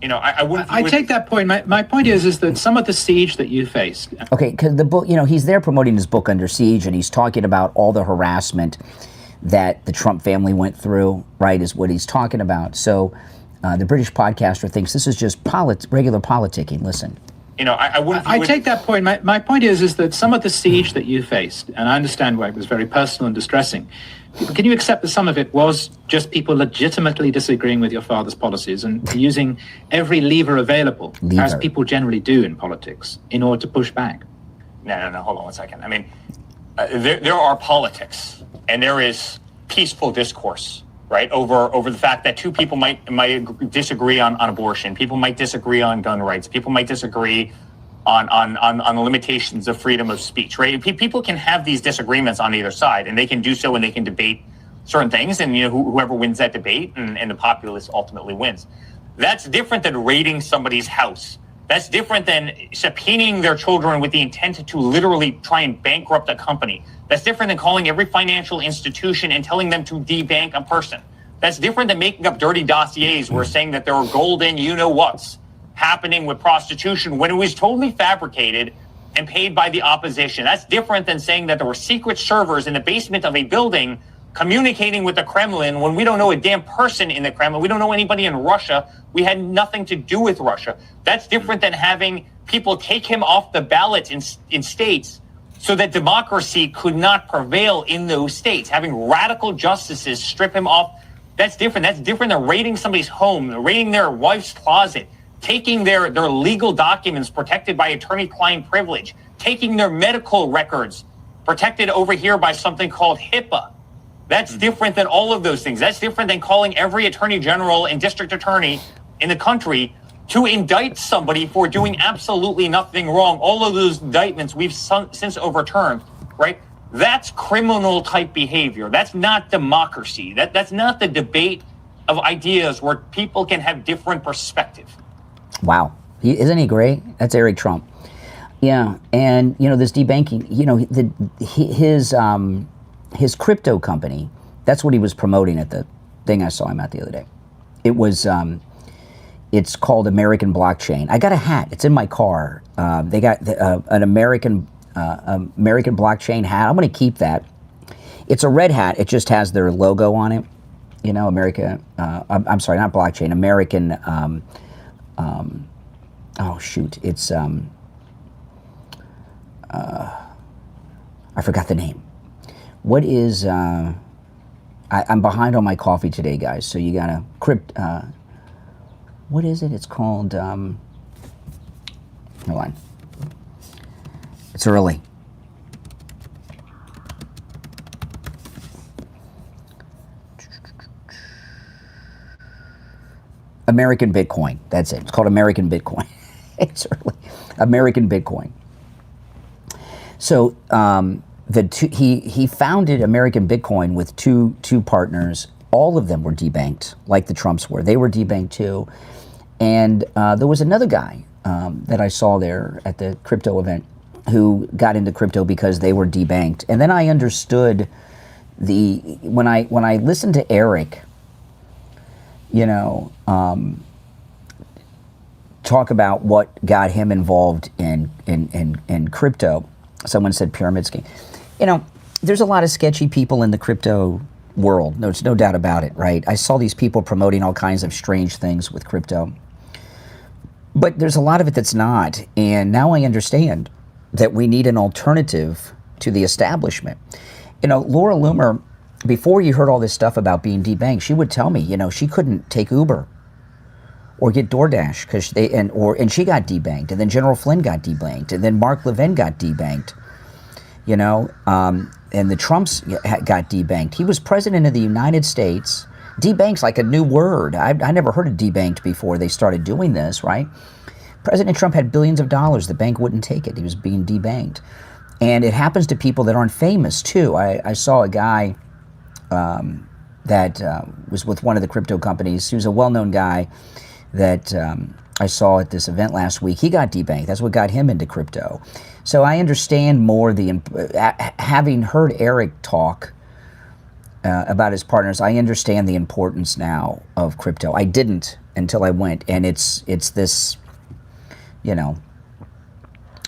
You know, I take that point. My point is that some of the siege that you faced. Okay, because the book, you know, he's there promoting his book Under Siege, and he's talking about all the harassment that the Trump family went through, right, is what he's talking about. So the British podcaster thinks this is just regular politicking. Listen. You know, I take that point. My point is that some of the siege that you faced, and I understand why it was very personal and distressing, can you accept that some of it was just people legitimately disagreeing with your father's policies and using every lever available, as people generally do in politics, in order to push back? No, hold on one second. I mean, there are politics, and there is peaceful discourse, right, over the fact that two people might disagree on abortion. People might disagree on gun rights. People might disagree on the limitations of freedom of speech, right? People can have these disagreements on either side, and they can do so, and they can debate certain things, and, you know, whoever wins that debate, and the populace ultimately wins. That's different than raiding somebody's house. That's different than subpoenaing their children with the intent to literally try and bankrupt a company. That's different than calling every financial institution and telling them to debank a person. That's different than making up dirty dossiers where saying that there are golden you-know-whats happening with prostitution when it was totally fabricated and paid by the opposition. That's different than saying that there were secret servers in the basement of a building communicating with the Kremlin when we don't know a damn person in the Kremlin. We don't know anybody in Russia. We had nothing to do with Russia. That's different than having people take him off the ballot in states so that democracy could not prevail in those states. Having radical justices strip him off, that's different. That's different than raiding somebody's home, raiding their wife's closet, taking their legal documents protected by attorney-client privilege, taking their medical records protected over here by something called HIPAA. That's different than all of those things. That's different than calling every attorney general and district attorney in the country to indict somebody for doing absolutely nothing wrong. All of those indictments we've since overturned, right? That's criminal type behavior. That's not democracy. That's not the debate of ideas where people can have different perspective. Wow. Isn't he great? That's Eric Trump. Yeah. And, you know, this debanking, you know, his crypto company, that's what he was promoting at the thing I saw him at the other day. It was, it's called American Blockchain. I got a hat. It's in my car. They got an American Blockchain hat. I'm going to keep that. It's a red hat. It just has their logo on it. You know, America, I'm sorry, not blockchain, American, oh shoot, it's, I forgot the name. What is, I'm behind on my coffee today, guys, so you gotta, what is it? It's called, hold on. It's early. American Bitcoin. That's it. It's called American Bitcoin. It's early. American Bitcoin. So he founded American Bitcoin with two partners. All of them were debanked, like the Trumps were. They were debanked too. And there was another guy that I saw there at the crypto event who got into crypto because they were debanked. And then I understood when I listened to Eric, you know, talk about what got him involved in crypto. Someone said pyramid scheme. You know, there's a lot of sketchy people in the crypto world. There's no doubt about it, right? I saw these people promoting all kinds of strange things with crypto. But there's a lot of it that's not. And now I understand that we need an alternative to the establishment. You know, Laura Loomer, before you heard all this stuff about being debanked, she would tell me, you know, she couldn't take Uber or get DoorDash because and she got debanked, and then General Flynn got debanked, and then Mark Levin got debanked, you know, and the Trumps got debanked. He was president of the United States. Debank's like a new word. I never heard of debanked before they started doing this, right? President Trump had billions of dollars. The bank wouldn't take it. He was being debanked. And it happens to people that aren't famous, too. I saw a guy that was with one of the crypto companies. He was a well-known guy that I saw at this event last week. He got debanked. That's what got him into crypto. So I understand more having heard Eric talk about his partners, I understand the importance now of crypto. I didn't until I went, and it's this,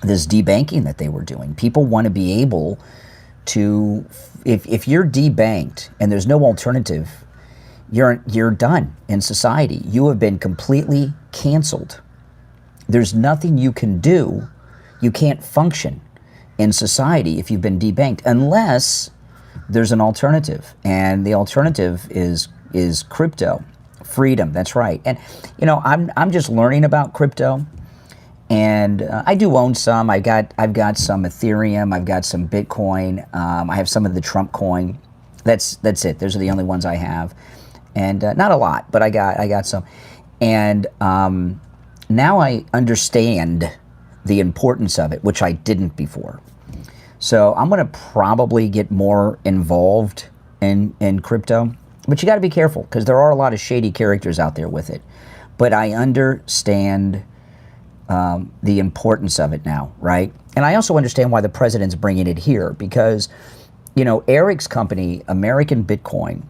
this debanking that they were doing. People want to be able to, if you're debanked and there's no alternative, you're done in society. You have been completely canceled. There's nothing you can do. You can't function in society if you've been debanked unless there's an alternative, and the alternative is crypto freedom. That's right. And I'm just learning about crypto, and I do own some. I've got some Ethereum. I've got some Bitcoin. I have some of the Trump coin. That's it. Those are the only ones I have, and not a lot, but I got some. And now I understand the importance of it, which I didn't before. So I'm going to probably get more involved in crypto, but you got to be careful because there are a lot of shady characters out there with it. But I understand the importance of it now, right? And I also understand why the president's bringing it here because, Eric's company, American Bitcoin,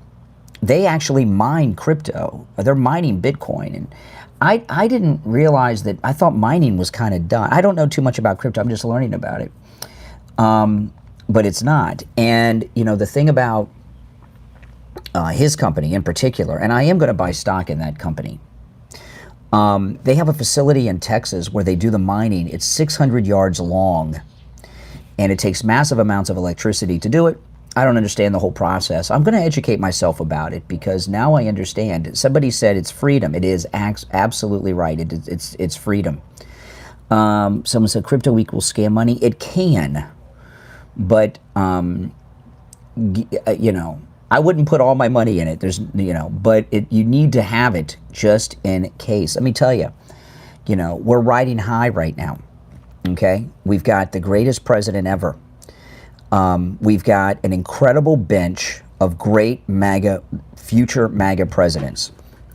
they actually mine crypto. They're mining Bitcoin. And I didn't realize that. I thought mining was kind of done. I don't know too much about crypto. I'm just learning about it. But it's not. And, the thing about his company in particular, and I am going to buy stock in that company, they have a facility in Texas where they do the mining. It's 600 yards long, and it takes massive amounts of electricity to do it. I don't understand the whole process. I'm going to educate myself about it because now I understand. Somebody said it's freedom. It is absolutely right. It's freedom. Someone said crypto equals scam money. It can. But, I wouldn't put all my money in it. But you need to have it just in case. Let me tell you, we're riding high right now, okay? We've got the greatest president ever. We've got an incredible bench of great future MAGA presidents.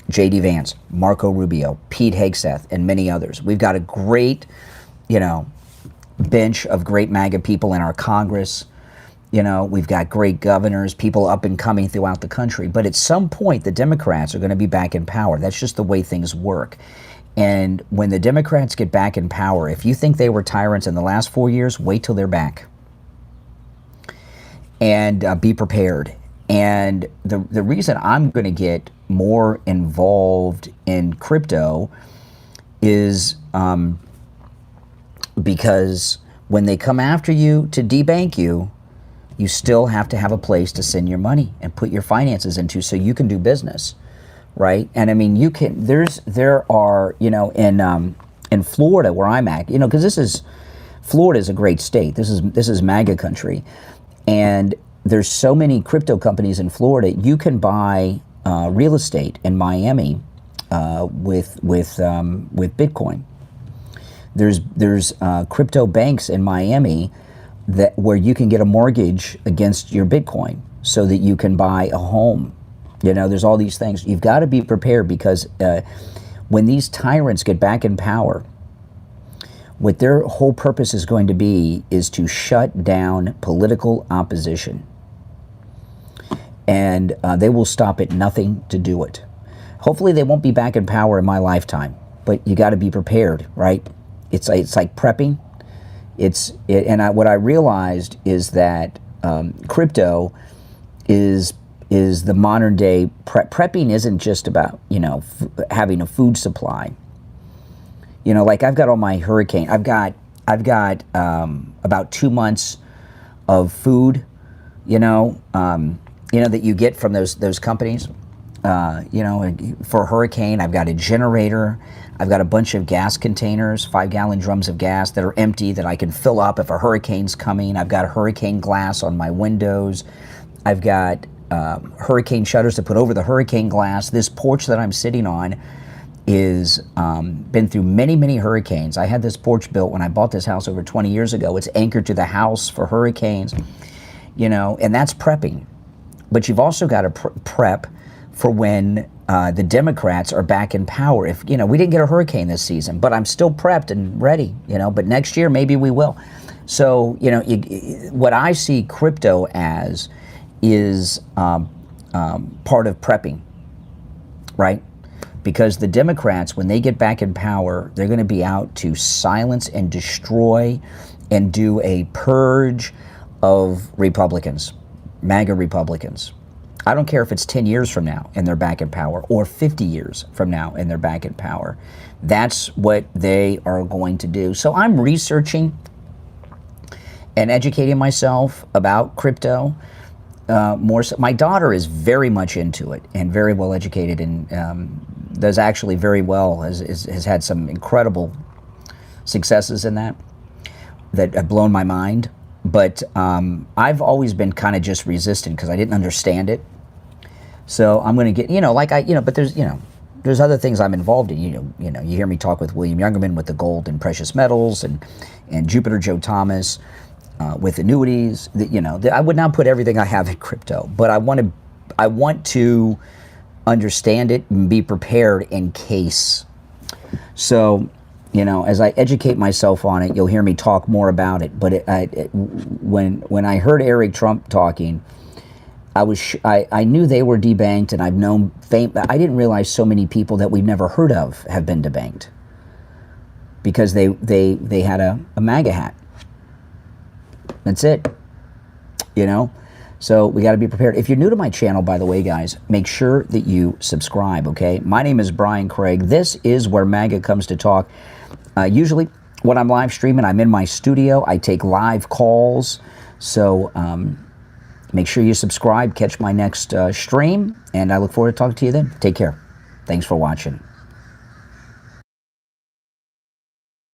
J.D. Vance, Marco Rubio, Pete Hegseth, and many others. We've got a great, bench of great MAGA people in our Congress. We've got great governors, people up and coming throughout the country. But at some point, the Democrats are going to be back in power. That's just the way things work. And when the Democrats get back in power, if you think they were tyrants in the last 4 years, wait till they're back. And be prepared. And the reason I'm going to get more involved in crypto is because when they come after you to debank you, you still have to have a place to send your money and put your finances into so you can do business, right? And I mean, there are, in Florida where I'm at, because Florida is a great state. This is MAGA country. And there's so many crypto companies in Florida. You can buy real estate in Miami with Bitcoin. There's crypto banks in Miami where you can get a mortgage against your Bitcoin so that you can buy a home. There's all these things. You've got to be prepared because when these tyrants get back in power, what their whole purpose is going to be is to shut down political opposition. And they will stop at nothing to do it. Hopefully they won't be back in power in my lifetime, but you got to be prepared, right? It's like prepping. What I realized is that crypto is the modern day prepping. Isn't just about having a food supply. Like I've got all my hurricane. I've got about 2 months of food. That you get from those companies. For a hurricane, I've got a generator. I've got a bunch of gas containers, 5-gallon drums of gas that are empty that I can fill up if a hurricane's coming. I've got hurricane glass on my windows. I've got hurricane shutters to put over the hurricane glass. This porch that I'm sitting on is been through many, many hurricanes. I had this porch built when I bought this house over 20 years ago. It's anchored to the house for hurricanes, you know, and that's prepping. But you've also got to prep for when the Democrats are back in power. If, you know, we didn't get a hurricane this season, but I'm still prepped and ready, you know, but next year maybe we will. So, you know, what I see crypto as is part of prepping, right? Because the Democrats, when they get back in power, they're going to be out to silence and destroy and do a purge of Republicans, MAGA Republicans. I don't care if it's 10 years from now and they're back in power, or 50 years from now and they're back in power. That's what they are going to do. So I'm researching and educating myself about crypto. More so. My daughter is very much into it and very well educated, and does actually very well, has had some incredible successes in that have blown my mind. But I've always been kind of just resistant because I didn't understand it. So I'm going to get, you know, like but there's, you know, there's other things I'm involved in. You hear me talk with William Youngerman with the gold and precious metals, and Jupiter Joe Thomas with annuities. You know, I would not put everything I have in crypto, but I want to understand it and be prepared in case. So, you know, as I educate myself on it, you'll hear me talk more about it. But when I heard Eric Trump talking, I knew they were debanked, and I've known I didn't realize so many people that we've never heard of have been debanked because they had a MAGA hat. That's it. You know? So we got to be prepared. If you're new to my channel, by the way, guys, make sure that you subscribe, okay? My name is Brian Craig. This is where MAGA comes to talk. Usually when I'm live streaming, I'm in my studio. I take live calls. So make sure you subscribe, catch my next stream, and I look forward to talking to you then. Take care. Thanks for watching.